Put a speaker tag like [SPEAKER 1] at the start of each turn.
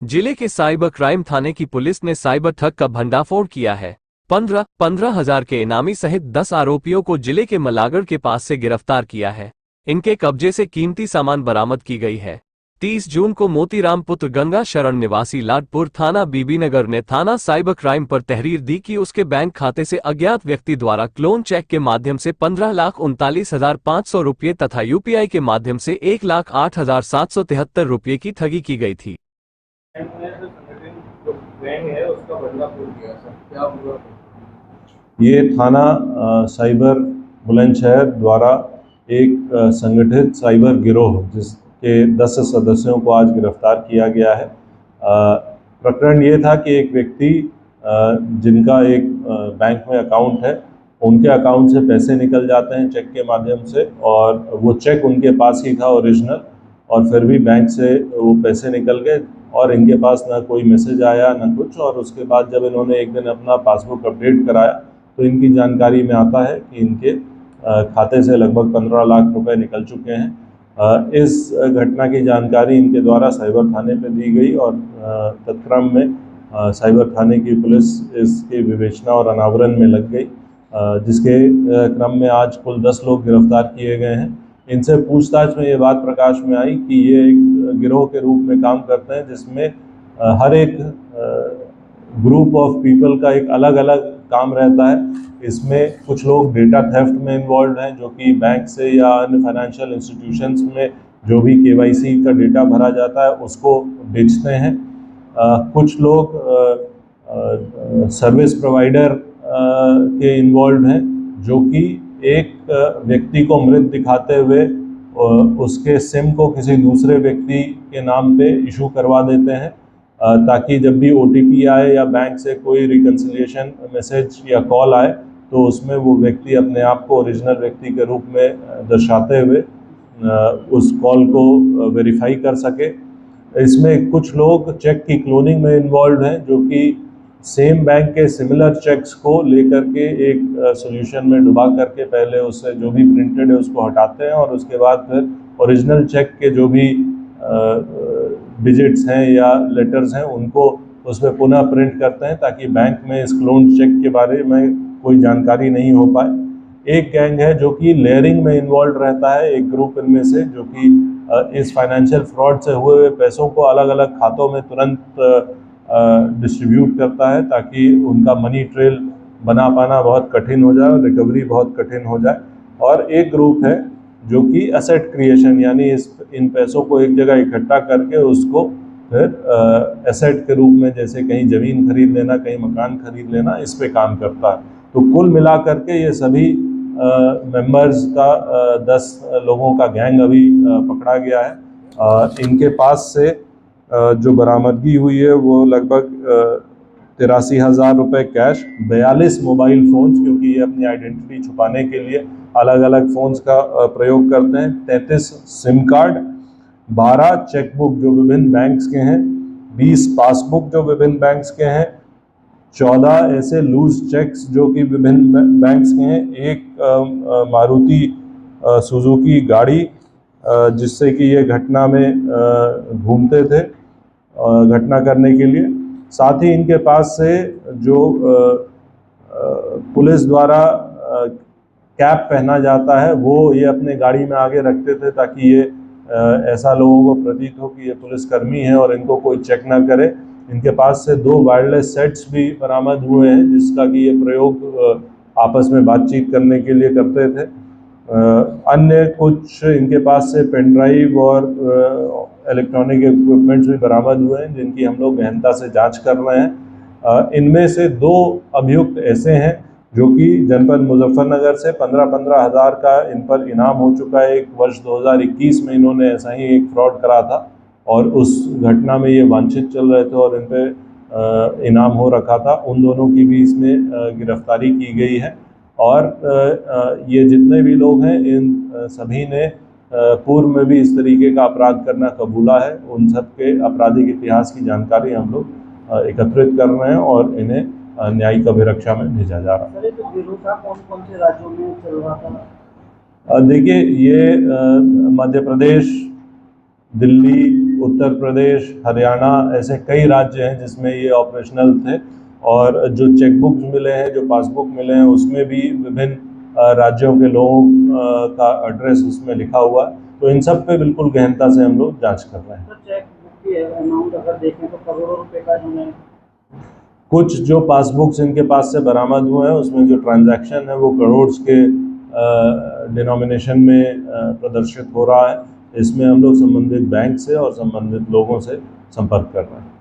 [SPEAKER 1] जिले के cyber crime थाने की पुलिस ने साइबर ठग का भंडाफोड़ किया है। 15,000 के इनामी सहित 10 आरोपियों को जिले के मलागढ़ के पास से गिरफ्तार किया है। इनके कब्जे से कीमती सामान बरामद की गई है। 30 जून को मोतीराम पुत्र गंगा शरण निवासी लाडपुर थाना बीबीनगर ने थाना साइबर क्राइम पर तहरीर दी कि उसके बैंक खाते से अज्ञात व्यक्ति द्वारा क्लोन चेक के माध्यम से 15,39,500 रुपये तथा यूपीआई के माध्यम से 1,08,773 रुपये की ठगी की गई थी।
[SPEAKER 2] ये थाना साइबर बुलंदशहर द्वारा एक संगठित साइबर गिरोह जिसके 10 सदस्यों को आज गिरफ्तार किया गया है। प्रकरण ये था कि एक व्यक्ति जिनका एक बैंक में अकाउंट है, उनके अकाउंट से पैसे निकल जाते हैं चेक के माध्यम से, और वो चेक उनके पास ही था ओरिजिनल, और फिर भी बैंक से वो पैसे निकल गए और इनके पास ना कोई मैसेज आया ना कुछ। और उसके बाद जब इन्होंने एक दिन अपना पासबुक अपडेट कराया तो इनकी जानकारी में आता है कि इनके खाते से लगभग 15 लाख रुपए निकल चुके हैं। इस घटना की जानकारी इनके द्वारा साइबर थाने पे दी गई और तत्क्रम में साइबर थाने की पुलिस इसकी विवेचना और अनावरण में लग गई, जिसके क्रम में आज कुल 10 लोग गिरफ्तार किए गए हैं। इनसे पूछताछ में ये बात प्रकाश में आई कि ये एक गिरोह के रूप में काम करते हैं, जिसमें हर एक ग्रुप ऑफ पीपल का एक अलग अलग काम रहता है। इसमें कुछ लोग डेटा थेफ्ट में इन्वॉल्व हैं, जो कि बैंक से या अन्य फाइनेंशियल इंस्टीट्यूशंस में जो भी केवाईसी का डेटा भरा जाता है उसको बेचते हैं। कुछ लोग सर्विस प्रोवाइडर के इन्वॉल्व हैं, जो कि एक व्यक्ति को मृत दिखाते हुए उसके सिम को किसी दूसरे व्यक्ति के नाम पे इशू करवा देते हैं, ताकि जब भी OTP आए या बैंक से कोई रिकन्सिलिएशन मैसेज या कॉल आए तो उसमें वो व्यक्ति अपने आप को ओरिजिनल व्यक्ति के रूप में दर्शाते हुए उस कॉल को वेरीफाई कर सके। इसमें कुछ लोग चेक की क्लोनिंग में इन्वॉल्व हैं, जो कि सेम बैंक के सिमिलर चेक्स को लेकर के एक सॉल्यूशन में डुबा करके पहले उससे जो भी प्रिंटेड है उसको हटाते हैं और उसके बाद फिर ओरिजिनल चेक के जो भी डिजिट्स हैं या लेटर्स हैं उनको उसमें पुनः प्रिंट करते हैं, ताकि बैंक में इस क्लोन चेक के बारे में कोई जानकारी नहीं हो पाए। एक गैंग है जो कि लेयरिंग में इन्वॉल्व रहता है, एक ग्रुप इनमें से, जो कि इस फाइनेंशियल फ्रॉड से हुए पैसों को अलग अलग खातों में तुरंत डिस्ट्रीब्यूट करता है, ताकि उनका मनी ट्रेल बना पाना बहुत कठिन हो जाए और रिकवरी बहुत कठिन हो जाए। और एक ग्रुप है जो कि एसेट क्रिएशन, यानी इन पैसों को एक जगह इकट्ठा करके उसको फिर एसेट के रूप में, जैसे कहीं ज़मीन खरीद लेना, कहीं मकान खरीद लेना, इस पे काम करता है। तो कुल मिला करके ये सभी मेंबर्स का 10 लोगों का गैंग अभी पकड़ा गया है। इनके पास से जो बरामदगी हुई है वो लगभग 83,000 रुपये कैश, 42 मोबाइल फ़ोन्स, क्योंकि ये अपनी आइडेंटिटी छुपाने के लिए अलग अलग फ़ोन्स का प्रयोग करते हैं, 33 सिम कार्ड, 12 चेकबुक जो विभिन्न बैंक्स के हैं, 20 पासबुक जो विभिन्न बैंक्स के हैं, 14 ऐसे लूज चेक्स जो कि विभिन्न बैंक्स के हैं, एक मारुति सुजुकी गाड़ी जिससे कि ये घटना में घूमते थे घटना करने के लिए। साथ ही इनके पास से जो पुलिस द्वारा कैप पहना जाता है वो ये अपने गाड़ी में आगे रखते थे, ताकि ये ऐसा लोगों को प्रतीत हो कि ये पुलिसकर्मी हैं और इनको कोई चेक ना करे। इनके पास से 2 वायरलेस सेट्स भी बरामद हुए हैं, जिसका कि ये प्रयोग आपस में बातचीत करने के लिए करते थे। अन्य कुछ इनके पास से पेन ड्राइव और इलेक्ट्रॉनिक इक्विपमेंट्स भी बरामद हुए हैं, जिनकी हम लोग गहनता से जांच कर रहे हैं। इनमें से 2 अभियुक्त ऐसे हैं जो कि जनपद मुजफ्फरनगर से 15-15 हज़ार का इन पर इनाम हो चुका है। एक वर्ष 2021 में इन्होंने ऐसा ही एक फ्रॉड करा था और उस घटना में ये वांछित चल रहे थे और इन पर इनाम हो रखा था। उन दोनों की भी इसमें गिरफ्तारी की गई है। और ये जितने भी लोग हैं, इन सभी ने पूर्व में भी इस तरीके का अपराध करना कबूला है। उन सब के आपराधिक इतिहास की जानकारी हम लोग एकत्रित कर रहे हैं और इन्हें न्यायिक अभिरक्षा में भेजा जा रहा है।
[SPEAKER 3] कौन से राज्यों में चल रहा था?
[SPEAKER 2] देखिए, ये मध्य प्रदेश, दिल्ली, उत्तर प्रदेश, हरियाणा, ऐसे कई राज्य हैं जिसमें ये ऑपरेशनल थे। और जो चेकबुक्स मिले हैं, जो पासबुक मिले हैं, उसमें भी विभिन्न राज्यों के लोगों का एड्रेस उसमें लिखा हुआ है। तो इन सब पे बिल्कुल गहनता से हम लोग जांच कर रहे हैं।
[SPEAKER 3] तो चेक बुक की अमाउंट अगर देखें तो करोड़ों रुपए का इन्होंने
[SPEAKER 2] कुछ जो पासबुक्स इनके पास से बरामद हुए हैं उसमें जो ट्रांजैक्शन है वो करोड़ के डिनोमिनेशन में प्रदर्शित हो रहा है। इसमें हम लोग संबंधित बैंक से और संबंधित लोगों से संपर्क कर रहे हैं।